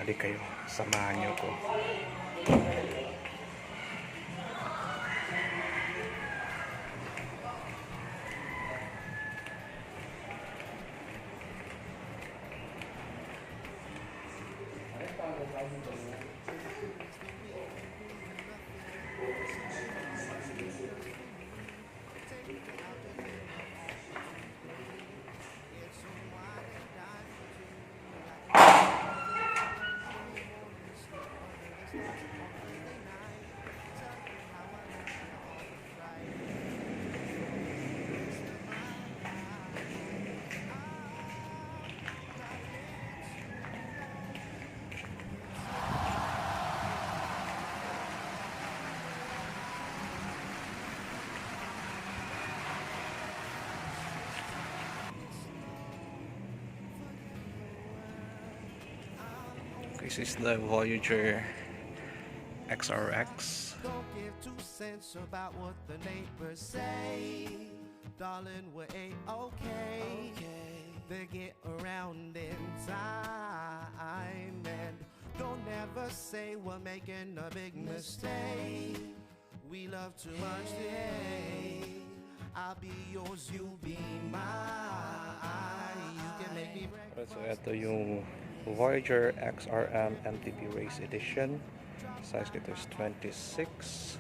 Halik kayo, samahan niyo ko. This is the Voyager XRX. Don't give 2 cents about what the neighbors say. Darling, we're A-okay. They get around in time. And don't ever say we're making a big mistake. We love too much to hate. I'll be yours, you'll be mine. You can make me break. So ito yung Voyager XRM MTB Race Edition. Size nito is 26.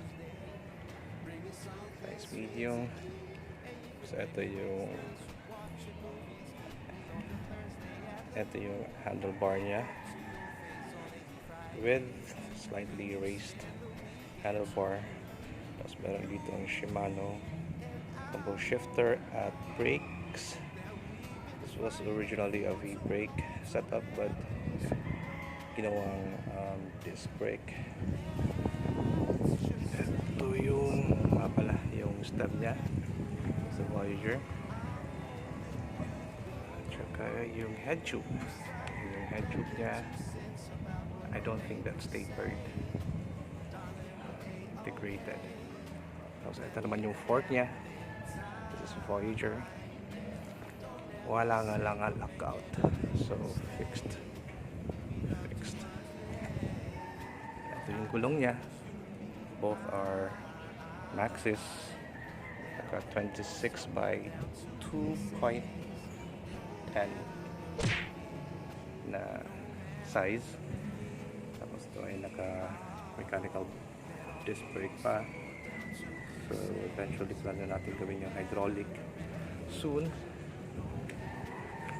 Size medium. So ito yung handlebar niya with slightly raised handlebar. Tapos meron dito ang Shimano combo shifter at brakes. This was originally a V-brake setup but ginawang disc brake. Ito yung yung step niya sa Voyager. Tsaka yung head tube. Yung head tube niya, I don't think that's tapered. Integrated. Tapos ito naman yung fork niya. This is Voyager. Wala nga lang ang lockout. So, fixed. Ito yung gulong niya. Both are Maxxis. Naka 26 by 2.10 na size. Tapos ito ay naka mechanical disc brake pa. So, eventually plan na natin gawin yung hydraulic soon.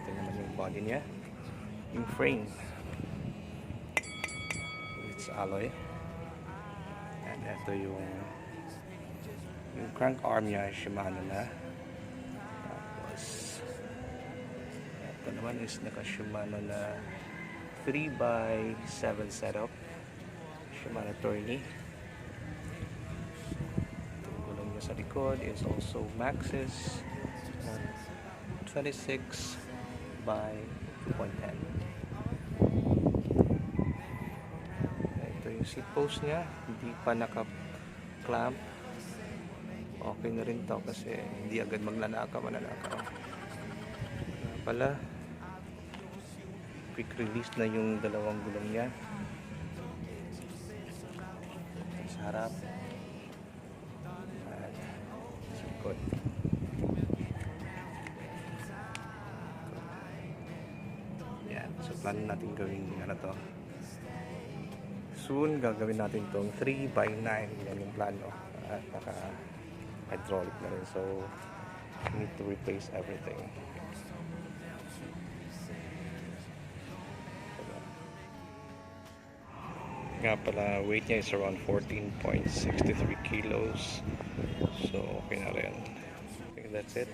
Ito naman yung body niya. Yung frame, it's alloy. And ito yung crank arm niya, Shimano na. Tapos ito naman is naka Shimano na 3x7 setup, Shimano tourney. Yung gulong niya sa likod is also Maxxis 26 by 2.10. Ito yung seat post niya, hindi pa naka-clamp. Okay na rin to kasi hindi agad mananakaw. Pala, quick release na yung dalawang gulong niya. Sa harap at sa likod. So plan natin gawin to. Soon gagawin natin tong 3x9. Yan yung plano. At naka hydraulic na rin. So we need to replace everything. Nga pala, weight niya is around 14.63 kilos. So okay na rin. I think that's it.